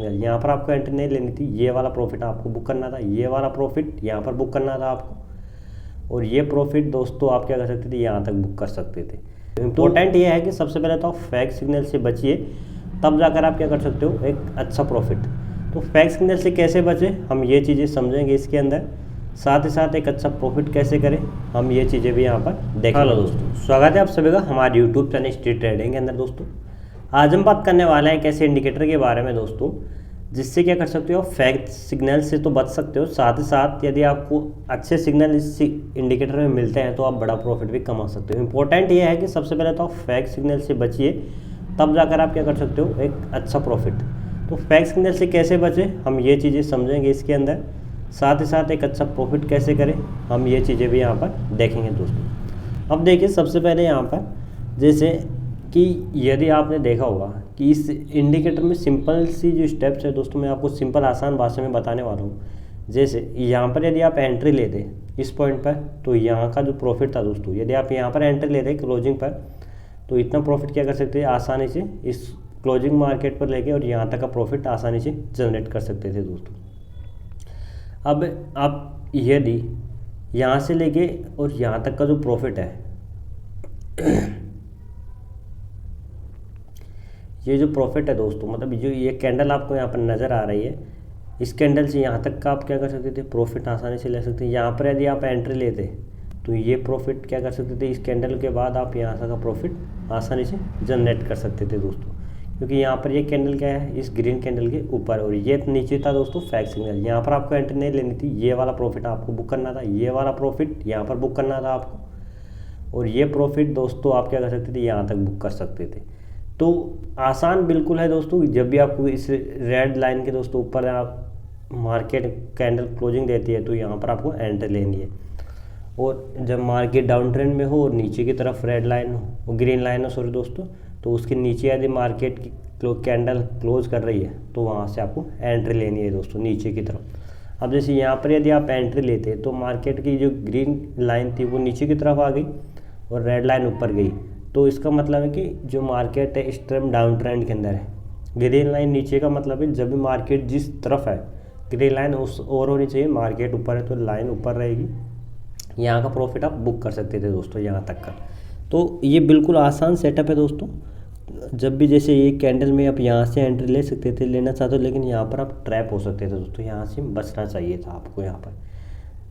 Signal, यहाँ पर आपको एंट्री नहीं लेनी थी, ये वाला प्रॉफिट आपको बुक करना था, ये वाला प्रॉफिट यहाँ पर बुक करना था आपको, और ये प्रॉफिट दोस्तों आप क्या कर सकते थे, यहाँ तक बुक कर सकते थे। इम्पोर्टेंट ये है कि सबसे पहले तो आप फेक सिग्नल से बचिए, तब जाकर आप क्या कर सकते हो एक अच्छा प्रॉफिट। तो फेक सिग्नल से कैसे बचे हम ये चीज़ें समझेंगे इसके अंदर, साथ ही साथ एक अच्छा प्रॉफिट कैसे करें हम ये चीज़ें भी यहाँ पर देखेंगे। हेलो दोस्तों, स्वागत है आप सभी का हमारे यूट्यूब चैनल स्ट्रीट ट्रेडिंग के अंदर। दोस्तों आज हम बात करने वाले हैं एक ऐसे इंडिकेटर के बारे में दोस्तों, जिससे क्या कर सकते हो फेक सिग्नल से तो बच सकते हो, साथ ही साथ यदि आपको अच्छे सिग्नल इस इंडिकेटर में मिलते हैं तो आप बड़ा प्रॉफिट भी कमा सकते हो। इंपॉर्टेंट ये है कि सबसे पहले तो आप फेक सिग्नल से बचिए, तब जाकर आप क्या कर सकते हो एक अच्छा प्रॉफिट। तो फेक सिग्नल से कैसे बचे हम ये चीज़ें समझेंगे इसके अंदर, साथ ही साथ एक अच्छा प्रॉफिट कैसे करें हम ये चीज़ें भी यहाँ पर देखेंगे दोस्तों। अब देखिए सबसे पहले यहाँ पर जैसे कि यदि आपने देखा होगा कि इस इंडिकेटर में सिंपल सी जो स्टेप्स है दोस्तों, मैं आपको सिंपल आसान भाषा में बताने वाला हूँ। जैसे यहाँ पर यदि आप एंट्री लेते इस पॉइंट पर, तो यहाँ का जो प्रॉफिट था दोस्तों, यदि आप यहाँ पर एंट्री लेते क्लोजिंग पर, तो इतना प्रॉफिट क्या कर सकते हैं आसानी से इस क्लोजिंग मार्केट पर लेके और यहाँ तक का प्रॉफिट आसानी से जनरेट कर सकते थे दोस्तों। अब आप यदि यहाँ से लेके और यहाँ तक का जो प्रॉफिट है ये जो प्रॉफिट है दोस्तों, मतलब जो ये कैंडल आपको यहाँ पर नज़र आ रही है, इस कैंडल से यहाँ तक का आप क्या कर सकते थे प्रॉफिट आसानी से ले सकते हैं। यहाँ पर यदि आप एंट्री लेते तो ये प्रॉफिट क्या कर सकते थे, इस कैंडल के बाद आप यहाँ तक का प्रॉफिट आसानी से जनरेट कर सकते थे दोस्तों, क्योंकि यहाँ पर ये कैंडल क्या है इस ग्रीन कैंडल के ऊपर, और ये नीचे था दोस्तों फेक सिग्नल। यहाँ पर आपको एंट्री नहीं लेनी थी, ये वाला प्रॉफिट आपको बुक करना था, ये वाला प्रॉफिट यहाँ पर बुक करना था आपको, और ये प्रॉफिट दोस्तों आप क्या कर सकते थे यहाँ तक बुक कर सकते थे। तो आसान बिल्कुल है दोस्तों। जब भी आपको इस रेड लाइन के दोस्तों ऊपर आप मार्केट कैंडल क्लोजिंग देती है तो यहाँ पर आपको एंट्री लेनी है, और जब मार्केट डाउन ट्रेंड में हो और नीचे की तरफ रेड लाइन हो, ग्रीन लाइन हो सॉरी दोस्तों, तो उसके नीचे यदि मार्केट की कैंडल क्लोज कर रही है तो वहाँ से आपको एंट्री लेनी है दोस्तों नीचे की तरफ। अब जैसे यहाँ पर यदि आप एंट्री लेते तो मार्केट की जो ग्रीन लाइन थी वो नीचे की तरफ आ गई और रेड लाइन ऊपर गई, तो इसका मतलब है कि जो मार्केट है इस टाइम डाउन ट्रेंड के अंदर है। ग्रीन लाइन नीचे का मतलब है जब भी मार्केट जिस तरफ है ग्रीन लाइन उस और होनी चाहिए, मार्केट ऊपर है तो लाइन ऊपर रहेगी, यहाँ का प्रॉफिट आप बुक कर सकते थे दोस्तों यहाँ तक का। तो ये बिल्कुल आसान सेटअप है दोस्तों। जब भी जैसे ये कैंडल में आप यहाँ से एंट्री ले सकते थे, लेना चाहते हो, लेकिन यहाँ पर आप ट्रैप हो सकते थे दोस्तों, यहाँ से बचना चाहिए था आपको। यहाँ पर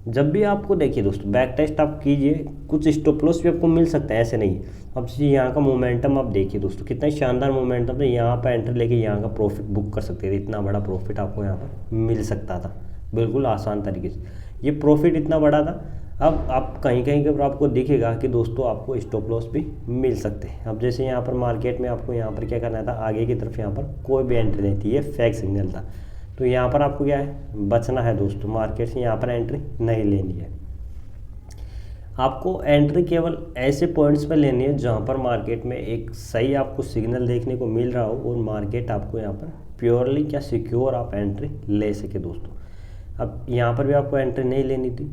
जब भी आपको देखिए दोस्तों बैक टेस्ट आप कीजिए, कुछ स्टॉप लॉस भी आपको मिल सकता है, ऐसे नहीं। अब यहाँ का मोमेंटम आप देखिए दोस्तों, कितना शानदार मोमेंटम है, यहाँ पर एंट्री लेके यहाँ का प्रॉफिट बुक कर सकते थे, इतना बड़ा प्रॉफिट आपको यहाँ पर मिल सकता था बिल्कुल आसान तरीके से। ये प्रॉफिट इतना बड़ा था। अब आप कहीं कहीं के ऊपर आपको दिखेगा कि दोस्तों आपको स्टॉप लॉस भी मिल सकते हैं। अब जैसे यहाँ पर मार्केट में आपको यहाँ पर क्या करना था, आगे की तरफ यहाँ पर कोई भी एंट्री नहीं थी, ये फेक सिग्नल था, तो यहाँ पर आपको क्या है बचना है दोस्तों, मार्केट से यहाँ पर एंट्री नहीं लेनी है। आपको एंट्री केवल ऐसे पॉइंट्स पर लेनी है जहाँ पर मार्केट में एक सही आपको सिग्नल देखने को मिल रहा हो और मार्केट आपको यहाँ पर प्योरली क्या सिक्योर आप एंट्री ले सके दोस्तों। अब यहाँ पर भी आपको एंट्री नहीं लेनी थी,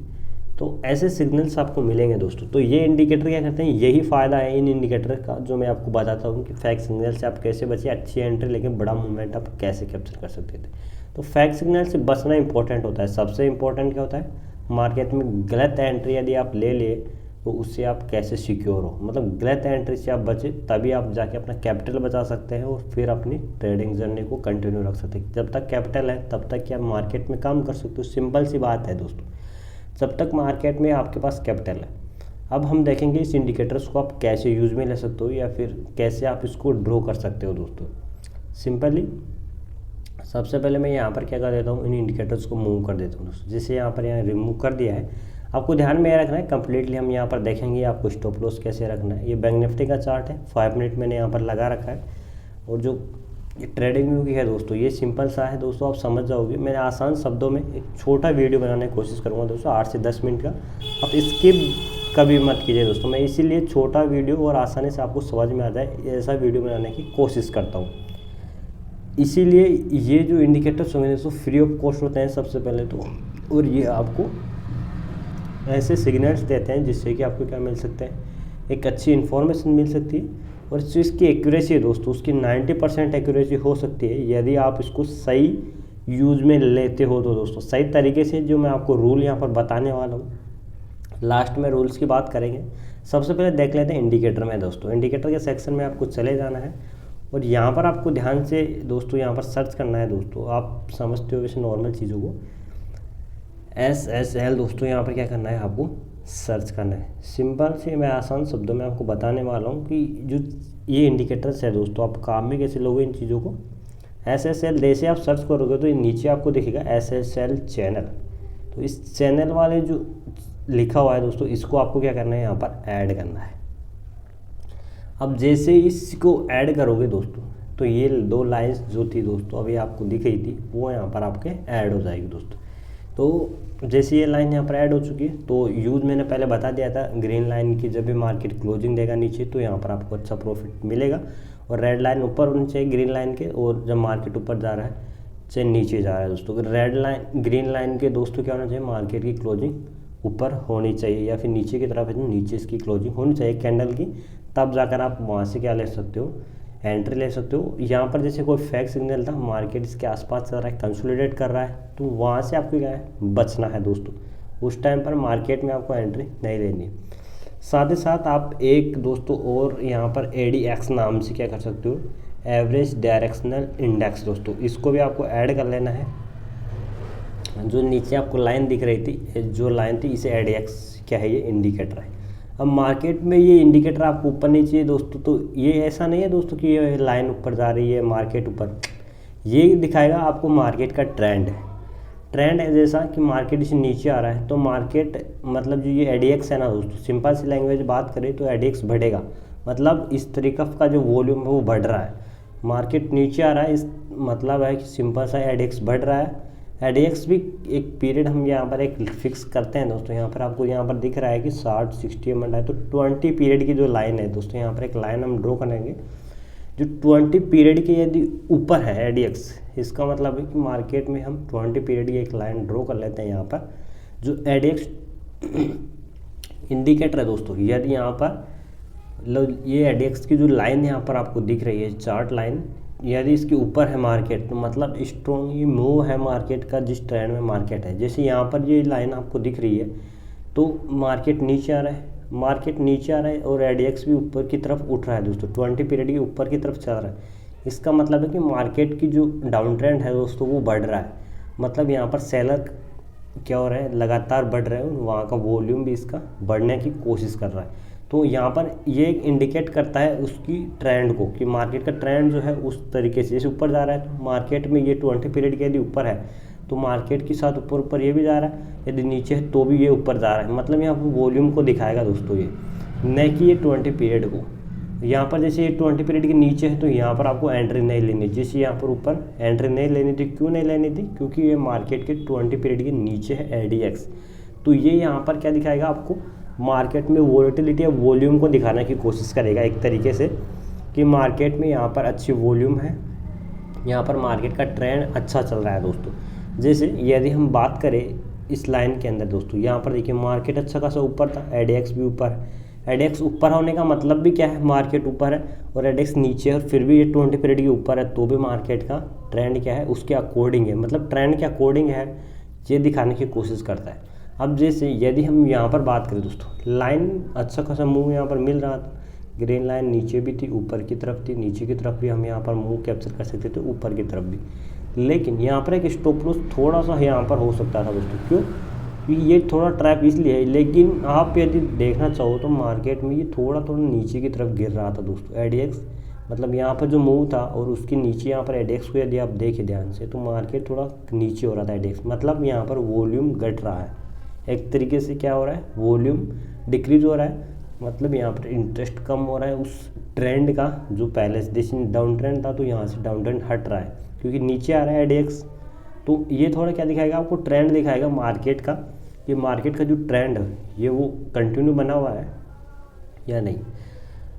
तो ऐसे सिग्नल्स आपको मिलेंगे दोस्तों। तो ये इंडिकेटर क्या करते हैं, यही फ़ायदा है इन इंडिकेटर का जो मैं आपको बताता हूँ कि फेक सिग्नल से आप कैसे बचे, अच्छी एंट्री लेके बड़ा मूवमेंट आप कैसे कैप्चर कर सकते थे। तो फेक सिग्नल से बचना इंपॉर्टेंट होता है। सबसे इंपॉर्टेंट क्या होता है, मार्केट में गलत एंट्री यदि आप ले लिए तो उससे आप कैसे सिक्योर हो, मतलब गलत एंट्री से आप बचे तभी आप जाके अपना कैपिटल बचा सकते हैं और फिर अपनी ट्रेडिंग जर्नी को कंटिन्यू रख सकते हैं। जब तक कैपिटल है तब तक आप मार्केट में काम कर सकते हो, सिंपल सी बात है दोस्तों, जब तक मार्केट में आपके पास कैपिटल है। अब हम देखेंगे इस इंडिकेटर्स को आप कैसे यूज़ में ले सकते हो या फिर कैसे आप इसको ड्रॉ कर सकते हो दोस्तों। सिंपली सबसे पहले मैं यहाँ पर क्या कर देता हूँ, इन इंडिकेटर्स को मूव कर देता हूँ दोस्तों। जैसे यहाँ पर रिमूव कर दिया है, आपको ध्यान में रखना है कंप्लीटली। हम यहाँ पर देखेंगे आपको स्टॉप लॉस कैसे रखना है। ये बैंक निफ्टी का चार्ट है, 5 मिनट मैंने यहाँ पर लगा रखा है, और जो ये ट्रेडिंग व्यू की है दोस्तों ये सिंपल सा है दोस्तों, आप समझ जाओगे। मैंने आसान शब्दों में एक छोटा वीडियो बनाने की कोशिश करूँगा दोस्तों, 8 से 10 मिनट का। आप स्किप कभी मत कीजिए दोस्तों, मैं इसीलिए छोटा वीडियो और आसानी से आपको समझ में आ जाए ऐसा वीडियो बनाने की कोशिश करता हूँ। इसीलिए ये जो इंडिकेटर्स होंगे दोस्तों फ्री ऑफ कॉस्ट होते हैं सबसे पहले तो, और ये आपको ऐसे सिग्नल्स देते हैं जिससे कि आपको क्या मिल सकते हैं, एक अच्छी इन्फॉर्मेशन मिल सकती है और जो इसकी एक्यूरेसी है दोस्तों, उसकी 90% एक्यूरेसी हो सकती है यदि आप इसको सही यूज में लेते हो तो दोस्तों, सही तरीके से। जो मैं आपको रूल यहाँ पर बताने वाला हूँ, लास्ट में रूल्स की बात करेंगे। सबसे पहले देख लेते हैं इंडिकेटर में दोस्तों। इंडिकेटर के सेक्शन में आपको चले जाना है और यहाँ पर आपको ध्यान से दोस्तों यहाँ पर सर्च करना है दोस्तों। आप समझते हो वैसे नॉर्मल चीज़ों को, SSL दोस्तों यहाँ पर क्या करना है, आपको सर्च करना है। सिंपल से मैं आसान शब्दों में आपको बताने वाला हूँ कि जो ये इंडिकेटर्स है दोस्तों, आप काम में कैसे लोगे इन चीज़ों को। SSL जैसे आप सर्च करोगे तो नीचे आपको दिखेगा SSL चैनल। तो इस चैनल वाले जो लिखा हुआ है दोस्तों, इसको आपको क्या करना है, यहाँ पर ऐड करना है। अब जैसे इसको ऐड करोगे दोस्तों, तो ये 2 लाइन्स जो थी दोस्तों अभी आपको दिख रही थी, वो यहाँ पर आपके ऐड हो जाएगी दोस्तों। तो जैसे ये लाइन यहाँ पर ऐड हो चुकी है, तो यूज़ मैंने पहले बता दिया था, ग्रीन लाइन की जब भी मार्केट क्लोजिंग देगा नीचे तो यहाँ पर आपको अच्छा प्रॉफिट मिलेगा, और रेड लाइन ऊपर होनी चाहिए ग्रीन लाइन के, और जब मार्केट ऊपर जा रहा है चाहे नीचे जा रहा है दोस्तों, रेड लाइन ग्रीन लाइन के दोस्तों क्या होना चाहिए, मार्केट की क्लोजिंग ऊपर होनी चाहिए, या फिर नीचे की तरफ है तो नीचे इसकी क्लोजिंग होनी चाहिए कैंडल की, तब जाकर आप वहाँ से क्या ले सकते हो, एंट्री ले सकते हो। यहाँ पर जैसे कोई फेक सिग्नल था, मार्केट इसके आसपास चल रहा है, कंसोलिडेट कर रहा है, तो वहाँ से आपको क्या है, बचना है दोस्तों। उस टाइम पर मार्केट में आपको एंट्री नहीं लेनी है। साथ ही साथ आप एक दोस्तों और यहाँ पर ADX नाम से क्या कर सकते हो, एवरेज डायरेक्शनल इंडेक्स दोस्तों, इसको भी आपको ऐड कर लेना है। जो नीचे आपको लाइन दिख रही थी, जो लाइन थी, इसे ADX क्या है, ये इंडिकेटर है। अब मार्केट में ये इंडिकेटर आपको ऊपर नहीं चाहिए दोस्तों, तो ये ऐसा नहीं है दोस्तों कि ये लाइन ऊपर जा रही है, मार्केट ऊपर, ये दिखाएगा आपको मार्केट का ट्रेंड है। ट्रेंड है जैसा कि मार्केट इसे नीचे आ रहा है, तो मार्केट मतलब जो ये ADX है ना दोस्तों, सिंपल सी लैंग्वेज बात करें तो ADX बढ़ेगा, मतलब इस तरीका का जो वॉल्यूम है वो बढ़ रहा है। मार्केट नीचे आ रहा है, इस मतलब है कि सिंपल सा ADX बढ़ रहा है। ADX भी एक पीरियड हम यहाँ पर एक फिक्स करते हैं दोस्तों। यहाँ पर आपको यहाँ पर दिख रहा है कि 60 60 मिनट है, तो 20 पीरियड की जो लाइन है दोस्तों, यहाँ पर एक लाइन हम ड्रॉ करेंगे जो 20 पीरियड के यदि ऊपर है ADX, इसका मतलब है कि मार्केट में हम 20 पीरियड की एक लाइन ड्रॉ कर लेते हैं। यहाँ पर जो ADX इंडिकेटर है दोस्तों, यदि यहाँ पर ये ADX की जो लाइन यहाँ पर आपको दिख रही है, चार्ट लाइन, यदि इसके ऊपर है मार्केट, तो मतलब स्ट्रॉन्ग ये मूव है मार्केट का, जिस ट्रेंड में मार्केट है। जैसे यहाँ पर ये लाइन आपको दिख रही है, तो मार्केट नीचे आ रहा है, मार्केट नीचे आ रहा है और ADX भी ऊपर की तरफ उठ रहा है दोस्तों, 20 पीरियड के ऊपर की तरफ चल रहा है। इसका मतलब है कि मार्केट की जो डाउन ट्रेंड है दोस्तों, वो बढ़ रहा है। मतलब यहाँ पर सेलर क्या हो रहा है, लगातार बढ़ रहे हैं, वहाँ का वॉल्यूम भी इसका बढ़ने की कोशिश कर रहा है। तो यहाँ पर ये इंडिकेट करता है उसकी ट्रेंड को, कि मार्केट का ट्रेंड जो है उस तरीके से, जैसे ऊपर जा रहा है तो मार्केट में ये 20 पीरियड के यदि ऊपर है तो मार्केट के साथ ऊपर ऊपर ये भी जा रहा है, यदि नीचे है तो भी ये ऊपर जा रहा है। मतलब यहाँ पर वॉल्यूम को दिखाएगा दोस्तों ये, न कि ये 20 पीरियड को। यहाँ पर जैसे ये 20 पीरियड के नीचे है तो यहाँ पर आपको एंट्री नहीं लेनी, जैसे यहाँ पर ऊपर एंट्री नहीं लेनी थी। क्यों नहीं लेनी थी, क्योंकि ये मार्केट के 20 पीरियड के नीचे है ADX। तो ये यहाँ पर क्या दिखाएगा आपको, मार्केट में वॉलेटिलिटी या वॉल्यूम को दिखाने की कोशिश करेगा एक तरीके से, कि मार्केट में यहाँ पर अच्छी वॉल्यूम है, यहाँ पर मार्केट का ट्रेंड अच्छा चल रहा है दोस्तों। जैसे यदि हम बात करें इस लाइन के अंदर दोस्तों, यहाँ पर देखिए मार्केट अच्छा खासा ऊपर था, ADX भी ऊपर है। ADX ऊपर होने का मतलब भी क्या है, मार्केट ऊपर है, और ADX नीचे है, और फिर भी ये 20 पीरियड के ऊपर है, तो भी मार्केट का ट्रेंड क्या है, उसके अकॉर्डिंग है, मतलब ट्रेंड के अकॉर्डिंग है, ये दिखाने की कोशिश करता है। अब जैसे यदि हम यहाँ पर बात करें दोस्तों, लाइन अच्छा खासा मूव यहाँ पर मिल रहा था, ग्रीन लाइन नीचे भी थी, ऊपर की तरफ थी, नीचे की तरफ भी हम यहाँ पर मूव कैप्चर कर सकते थे, ऊपर की तरफ भी। लेकिन यहाँ पर एक स्टॉप लॉस थोड़ा सा यहाँ पर हो सकता था दोस्तों। क्यों, क्योंकि ये थोड़ा ट्रैप इसलिए है, लेकिन आप यदि देखना चाहो तो मार्केट में ये थोड़ा थोड़ा नीचे की तरफ गिर रहा था दोस्तों ADX। मतलब यहाँ पर जो मूव था और उसके नीचे यहाँ पर ADX को यदि आप देखें ध्यान से, तो मार्केट थोड़ा नीचे हो रहा था ADX, मतलब यहाँ पर वॉल्यूम घट रहा है एक तरीके से। क्या हो रहा है, वॉल्यूम डिक्रीज हो रहा है, मतलब यहाँ पर इंटरेस्ट कम हो रहा है उस ट्रेंड का जो पहले से जैसे डाउन ट्रेंड था, तो यहाँ से डाउन ट्रेंड हट रहा है क्योंकि नीचे आ रहा है ADX। तो ये थोड़ा क्या दिखाएगा आपको, ट्रेंड दिखाएगा मार्केट का, कि मार्केट का जो ट्रेंड है ये वो कंटिन्यू बना हुआ है या नहीं।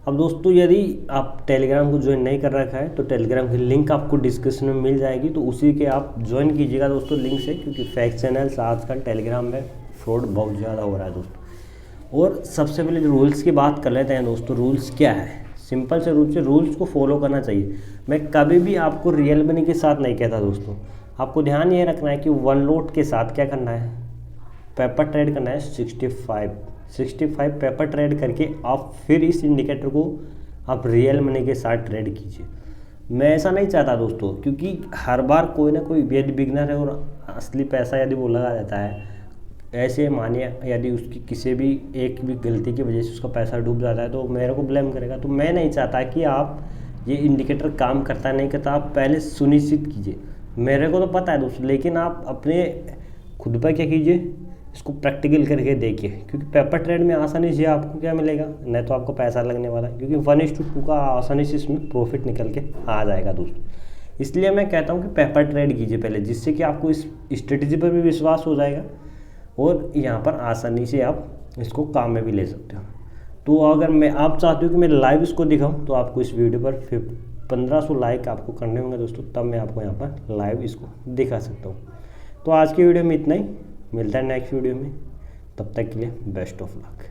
अब दोस्तों यदि आप टेलीग्राम को ज्वाइन नहीं कर रखा है तो टेलीग्राम की लिंक आपको डिस्क्रिप्शन में मिल जाएगी, तो उसी के आप ज्वाइन कीजिएगा दोस्तों लिंक से, क्योंकि फेक चैनल्स आजकल टेलीग्राम में फ्रॉड बहुत ज़्यादा हो रहा है दोस्तों। और सबसे पहले जो रूल्स की बात कर लेते हैं दोस्तों, रूल्स क्या है, सिंपल से रूल्स को फॉलो करना चाहिए। मैं कभी भी आपको रियल मनी के साथ नहीं कहता दोस्तों, आपको ध्यान ये रखना है कि वन लोट के साथ क्या करना है, पेपर ट्रेड करना है 65 पेपर ट्रेड करके आप फिर इस इंडिकेटर को आप रियल मनी के साथ ट्रेड कीजिए। मैं ऐसा नहीं चाहता दोस्तों, क्योंकि हर बार कोई ना कोई यदि बिगनर है और असली पैसा यदि वो लगा देता है, ऐसे मानिए यदि उसकी किसी भी एक भी गलती की वजह से उसका पैसा डूब जाता है तो मेरे को ब्लेम करेगा। तो मैं नहीं चाहता कि आप ये इंडिकेटर काम करता नहीं करता, आप पहले सुनिश्चित कीजिए। मेरे को तो पता है दोस्तों, लेकिन आप अपने खुद पर क्या कीजिए, इसको प्रैक्टिकल करके देखिए, क्योंकि पेपर ट्रेड में आसानी से आपको क्या मिलेगा, नहीं तो आपको पैसा लगने वाला है, क्योंकि 1:2 का आसानी से इसमें प्रॉफिट निकल के आ जाएगा दोस्तों। इसलिए मैं कहता हूँ कि पेपर ट्रेड कीजिए पहले, जिससे कि आपको इस स्ट्रेटजी पर भी विश्वास हो जाएगा और यहाँ पर आसानी से आप इसको काम में भी ले सकते हो। तो अगर मैं आप चाहते हो कि मैं लाइव इसको दिखाऊँ तो आपको इस वीडियो पर 1500 लाइक आपको करने होंगे दोस्तों, तब मैं आपको यहाँ पर लाइव इसको दिखा सकता हूँ। तो आज की वीडियो में इतना ही, मिलता है नेक्स्ट वीडियो में, तब तक के लिए बेस्ट ऑफ लक।